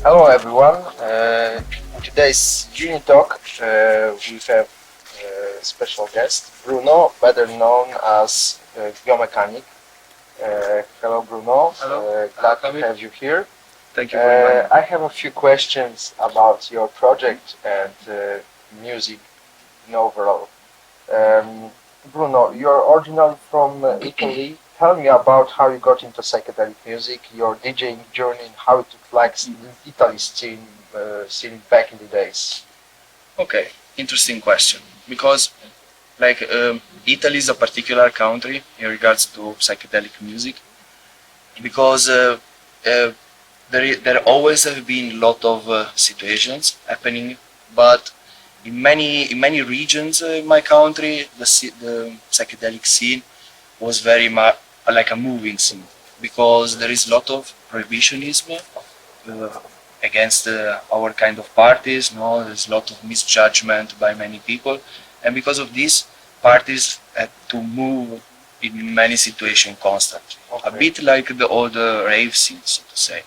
Hello everyone. In today's Unitalk, we have a special guest, Bruno, better known as Biomekanik. Hello Bruno. Hello. Glad to have you here. Thank you very much. I have a few questions about your project and music in overall. Bruno, you're originally from Italy. Tell me about how you got into psychedelic music, your DJing journey, and how it reflects Italy's scene back in the days. Okay, interesting question. Because, Italy is a particular country in regards to psychedelic music. Because there always have been a lot of situations happening, but in many regions in my country, the psychedelic scene was very much like a moving scene, because there is a lot of prohibitionism against our kind of parties. No, there's a lot of misjudgment by many people, and because of this, parties had to move in many situations constantly. A bit like the old rave scene, so to say.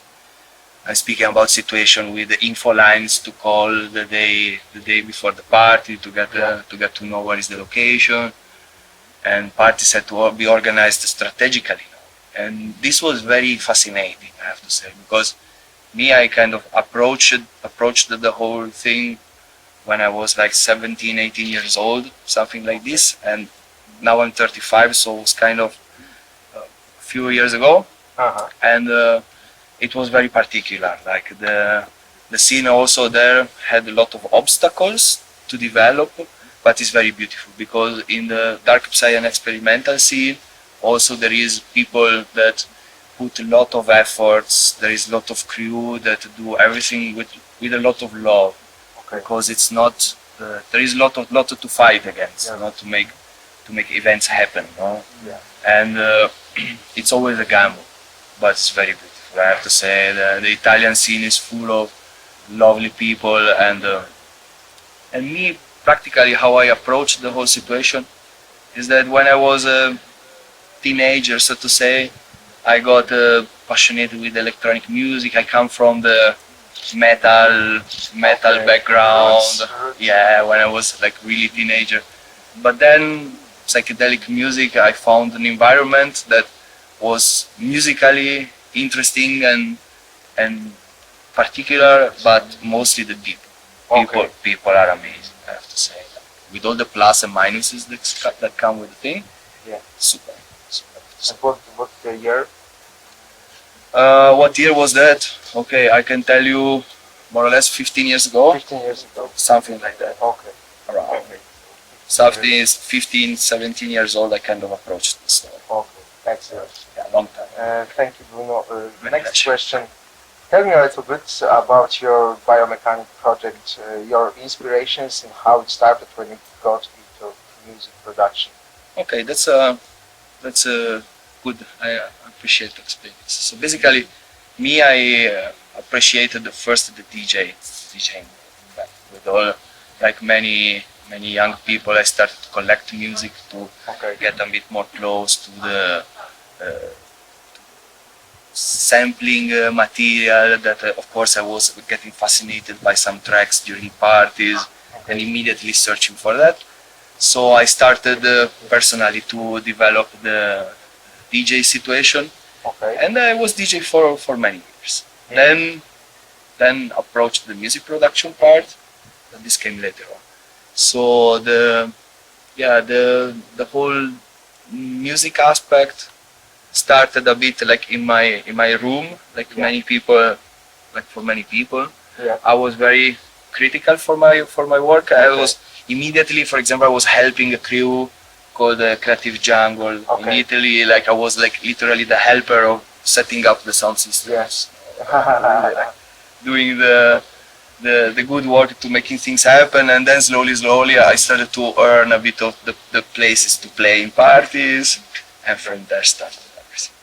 I'm speaking about situation with the info lines to call the day before the party to get to know where is the location, and parties had to be organized strategically. And this was very fascinating, I have to say, because I kind of approached the whole thing when I was like 17, 18 years old, something like this, and now I'm 35, so it was kind of a few years ago, and it was very particular. Like the scene also there had a lot of obstacles to develop, but it's very beautiful, because in the dark psy and experimental scene also there is people that put a lot of efforts. There is a lot of crew that do everything with a lot of love, because it's not there is a lot to fight against, not to make events happen, no? And it's always a gamble, but it's very beautiful. I have to say the Italian scene is full of lovely people, and me, practically how I approached the whole situation is that when I was a teenager, so to say, I got passionate with electronic music. I come from the metal background. Yeah, when I was like really teenager. But then psychedelic music, I found an environment that was musically interesting and particular, but mostly the people. People are amazing, I have to say. With all the plus and minuses that come with the thing, super. And what's the year? What year was that? Okay, I can tell you more or less 15 years ago. 15 years ago. Something like that. Okay. Around. Something is 15, 17 years old, I kind of approached the story. Okay, excellent. Yeah, long time. Thank you, Bruno. Next question. Tell me a little bit about your biomechanic project, your inspirations, and how it started when you got into music production. Okay, that's a good. I appreciate the experience. So basically, I appreciated the DJing. With all, like many young people, I started to collect music to get a bit more close to the sampling material. That of course I was getting fascinated by some tracks during parties, and immediately searching for that. So I started personally to develop the DJ situation, and I was DJ for many years. Then approached the music production part, and this came later on. So the whole music aspect started a bit like in my room, like many people, like for many people. I was very critical for my work. I was immediately, for example, I was helping a crew called Creative Jungle in Italy. Like I was like literally the helper of setting up the sound systems, doing the good work to making things happen, and then slowly I started to earn a bit of the places to play in parties, and from there started everything.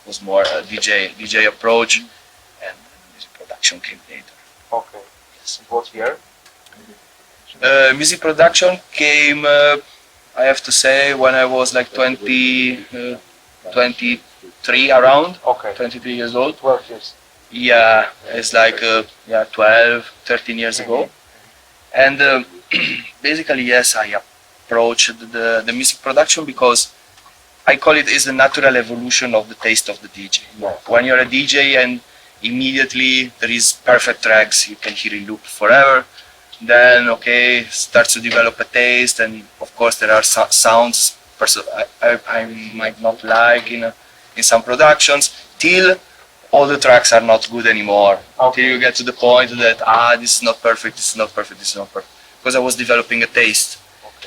It was more a DJ approach, and music production came later. Okay. Yes. What year? Music production came, I have to say, when I was like 23 around. 23 years old. 12 years. Yeah, it's like 12, 13 years ago. And basically, yes, I approached the music production because I call it is the natural evolution of the taste of the DJ. When you're a DJ and immediately there is perfect tracks, you can hear in loop forever. Then, okay, starts to develop a taste, and of course there are sounds I might not like in some productions, till all the tracks are not good anymore. Till you get to the point that, this is not perfect, this is not perfect, this is not perfect. Because I was developing a taste.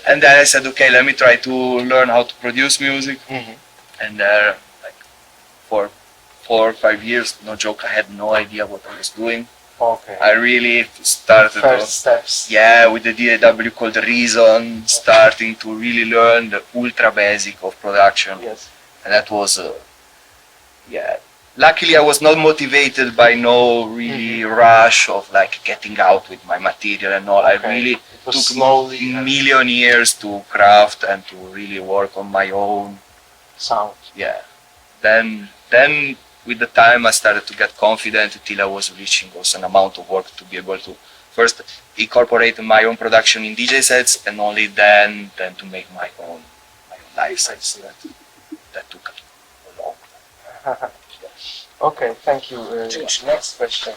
And then I said, okay, let me try to learn how to produce music. And there, like, for 4 or 5 years, no joke, I had no idea what I was doing. I really started First steps. Yeah, with the DAW called Reason, starting to really learn the ultra basic of production. Yes. And that was, luckily I was not motivated by no really rush of like getting out with my material and all. I really took slowly million years to craft and to really work on my own sound. Yeah. Then with the time I started to get confident until I was reaching also an amount of work to be able to first incorporate my own production in DJ sets, and only then to make my own live sets. That took a long time. Okay, thank you. Next question.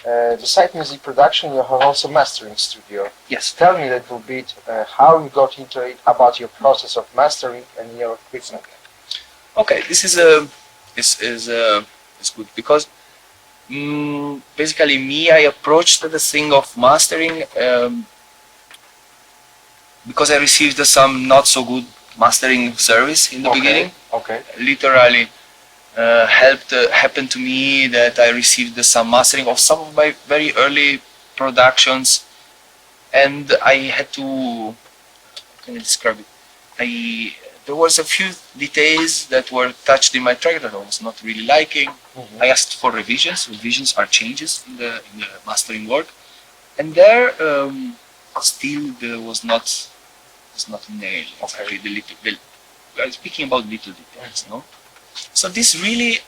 Besides music production, you have also mastering studio. Yes. Tell me a little bit how you got into it, about your process of mastering and your equipment. Okay, this is good because basically I approached the thing of mastering because I received some not so good mastering service in the beginning. Okay. Literally happened to me that I received some mastering of some of my very early productions, and I had to, how can I describe it? There was a few details that were touched in my track that I was not really liking. I asked for revisions. Revisions are changes in the mastering work, and there still there was not nailed. Exactly we are speaking about little details, no? So this really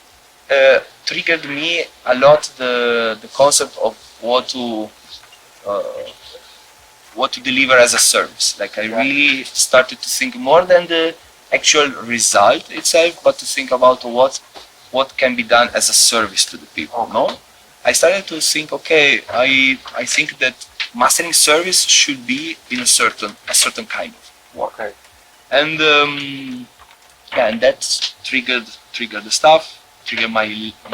triggered me a lot the concept of what to deliver as a service. Like I really started to think more than the actual result itself, but to think about what can be done as a service to the people. No, I started to think, okay, I think that mastering service should be in a certain kind of work. And and that triggered the stuff, triggered my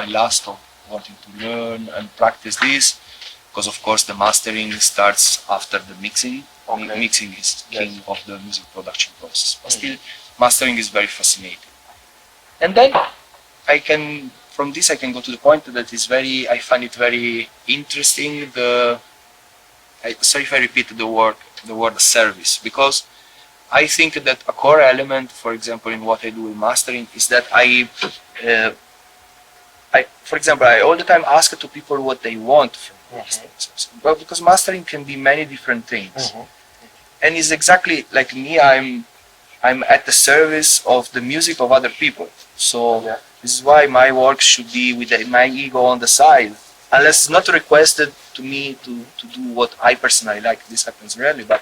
lust of wanting to learn and practice this, because of course the mastering starts after the mixing. Mixing is king of the music production process, but still mastering is very fascinating. And then from this I can go to the point that is I find it very interesting. Sorry if I repeat the word service, because I think that a core element, for example, in what I do in mastering is that for example, I all the time ask to people what they want from mastering. Well, because mastering can be many different things, and it's exactly like me. I'm at the service of the music of other people. So this is why my work should be with my ego on the side, unless it's not requested to me to do what I personally like. This happens rarely, but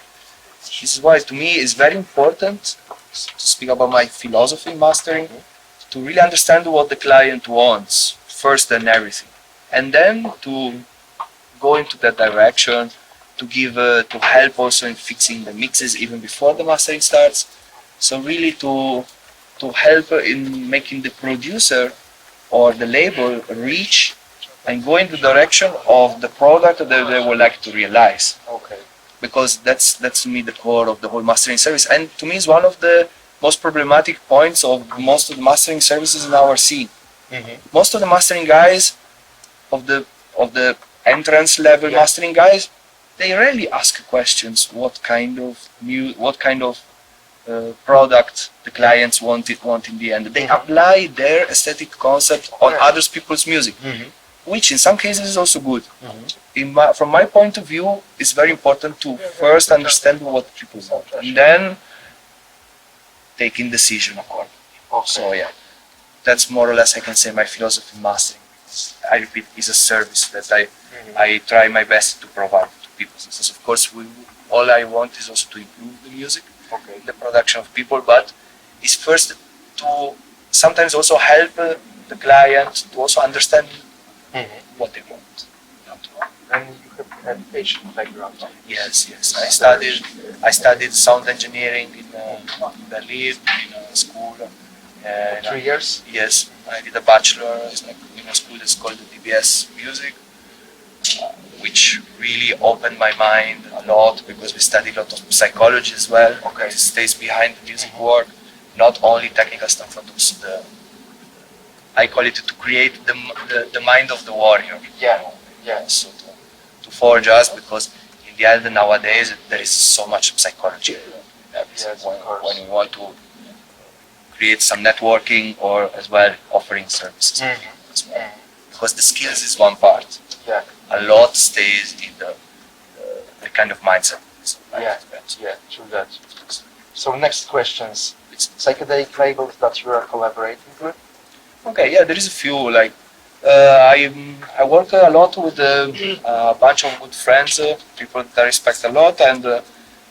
this is why to me it's very important to speak about my philosophy in mastering, to really understand what the client wants first and everything, and then to go into that direction, to help also in fixing the mixes even before the mastering starts. So really to help in making the producer or the label reach and go in the direction of the product that they would like to realize. Because that's to me the core of the whole mastering service, and to me is one of the most problematic points of most of the mastering services in our scene. Most of the mastering guys, of the entrance level mastering guys, they rarely ask questions what kind of product the clients want in the end. They apply their aesthetic concept on other people's music, which in some cases is also good. From my point of view, it's very important to first understand what people want, and then taking decision accordingly. So that's more or less, I can say, my philosophy in mastering. I repeat, is a service that I try my best to provide to people. Since of course, all I want is also to improve the music, the production of people, but it's first to sometimes also help the client to also understand what they want. And you have education background. Yes. I studied sound engineering in Berlin in a school. 3 years? Yes, I did a bachelor in a school that's called the DBS Music, which really opened my mind a lot because we studied a lot of psychology as well. It stays behind the music work, not only technical stuff, but also I call it to create the mind of the warrior. So to forge us, because in the end nowadays there is so much psychology when we want to create some networking or as well offering services as well. Because the skills is one part. A lot stays in the kind of mindset. True that. So next questions. Psychedelic labels that you are collaborating with? Okay, yeah, there is a few. Like I work a lot with a bunch of good friends, people that I respect a lot, and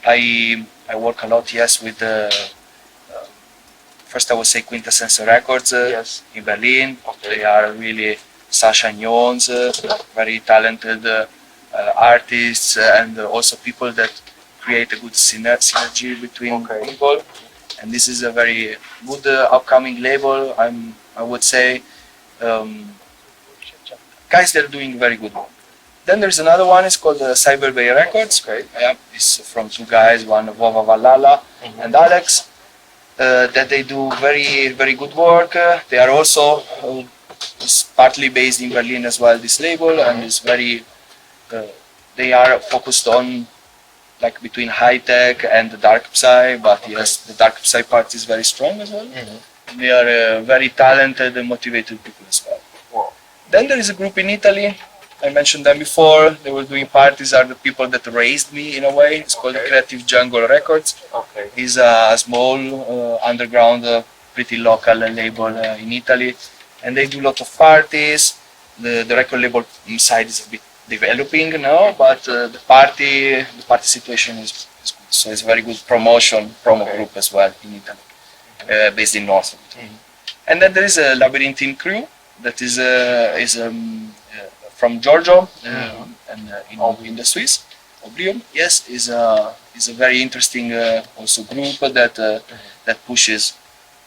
I work a lot, yes, with first I would say Quintessence Records in Berlin. They are really Sasha Nyons, very talented artists, and also people that create a good synergy between people. And this is a very good upcoming label. I would say guys that are doing very good work. Then there's another one. It's called Cyber Bay Records. It's from two guys, one Vova Valala and Alex. That they do very good work. They are also is partly based in Berlin as well. This label and is very. They are focused on like between high tech and the dark psy, but yes, the dark psy part is very strong as well. They are very talented and motivated people as well. Then there is a group in Italy. I mentioned them before. They were doing parties. Are the people that raised me in a way. It's called Creative Jungle Records. It's a small underground, pretty local label in Italy, and they do a lot of parties. The record label side is a bit developing now, but the party situation is good. So it's a very good promo group as well in Italy, based in North of Italy. And then there is a Labyrinthine Crew that is from Giorgio and in the Swiss. Oblivion, yes, is a very interesting also group that pushes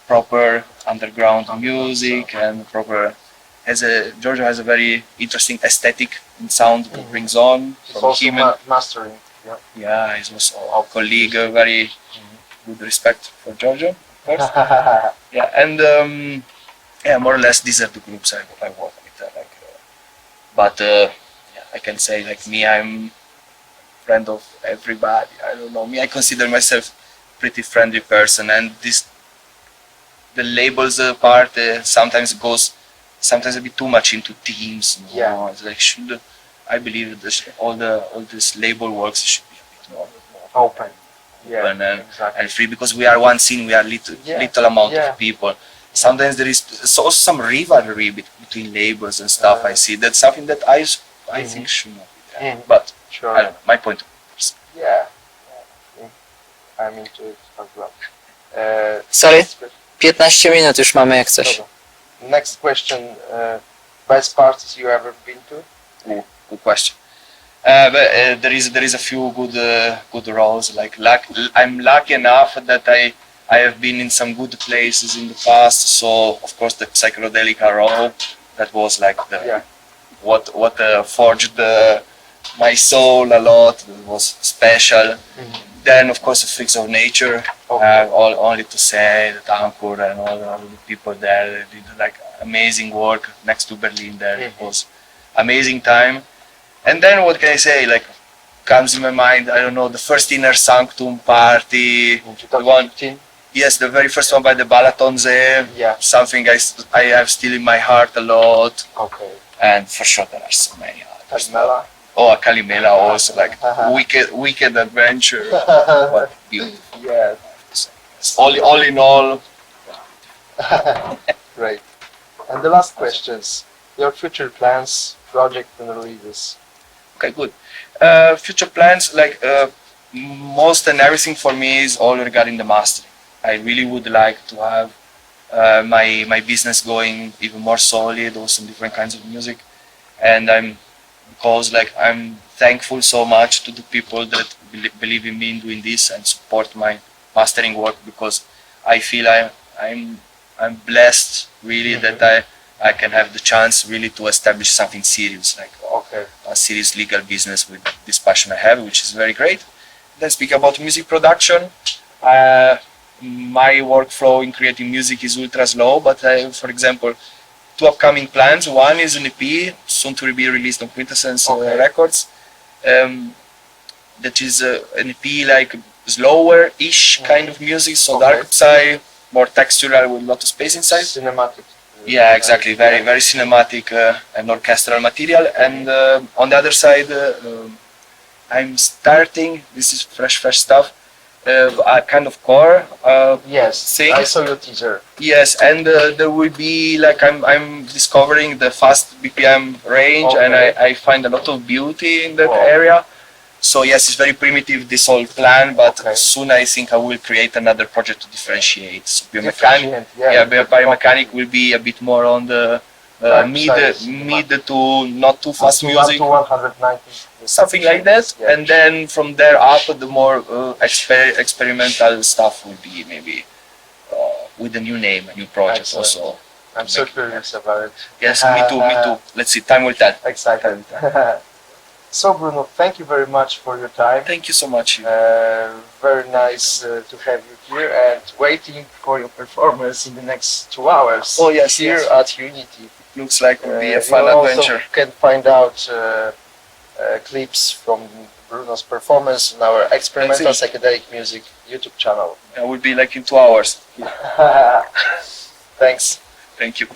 proper underground music and proper. Giorgio has a very interesting aesthetic and sound that brings on. It's also mastering. Yeah, he's also our colleague. Very good respect for Giorgio, of course. And more or less these are the groups I work with. But I can say like me, I'm friend of everybody. I don't know, me, I consider myself pretty friendly person, and the labels part sometimes goes a bit too much into teams. It's like I believe that all this label works should be a bit more open and free, because we are one scene, we are little amount of people. Sometimes there is also some rivalry between labels and stuff. I see that's something that I think should not be there. But I don't know, my point of view. I'm into it as well. Sorry, 15 minut już mamy jak coś. Next question. Best parties you ever been to? Good question. But there is a few good roles. Like I'm lucky enough that I have been in some good places in the past. So of course the Psychedelic role, that was like what forged my soul a lot. It was special. Then of course the Freaks of Nature. Only to say that Ankur and all the people there, they did like amazing work next to Berlin there. It was amazing time. And then what can I say, like comes in my mind, I don't know, the first Inner Sanctum party, the one, yes, the very first one by the Balatonze, something I have still in my heart a lot. And for sure there are so many others. Kalimela? Oh, Kalimela also, like wicked adventure, but beautiful. Yeah. All in all. Great. And the last questions, your future plans, project and releases. Okay, good. Future plans, like most and everything for me is all regarding the mastering. I really would like to have my business going even more solid, or some different kinds of music, and I'm thankful so much to the people that believe in me in doing this and support my mastering work, because I feel I'm blessed really that I can have the chance really to establish something serious, like Okay. a serious legal business with this passion I have, which is very great. Then speak about music production. My workflow in creating music is ultra slow, but for example, two upcoming plans. One is an EP, soon to be released on Quintessence Okay. Records. That is an EP like slower-ish kind of music, so Okay. dark side, more textural with a lot of space inside. Cinematic. Yeah, exactly. Very cinematic and orchestral material. And on the other side, I'm starting. This is fresh stuff. A kind of core. Yes, Thing. I saw your teaser. Yes, and there will be like I'm discovering the fast BPM range, and Okay. I find a lot of beauty in that Wow. area. So yes, it's very primitive, this whole plan, but Okay. soon I think I will create another project to differentiate. So Biomekanik, Differentiate, Biomekanik will be a bit more on the Dark mid side, to not too fast music, Up to 190. something like that. Yeah. And then from there up, the more experimental stuff will be maybe with a new name, a new project. Excellent. Also. I'm so curious about it. Yes, me too. Let's see, time will tell. Excited. So Bruno, thank you very much for your time. Thank you so much. Very nice to have you here and waiting for your performance in the next 2 hours. Oh, yes, here yes. at Unity. Looks like it will be a You fun adventure. also can find out clips from Bruno's performance on our Experimental That's Psychedelic Music YouTube channel. It will be like in 2 hours. Thanks. Thank you.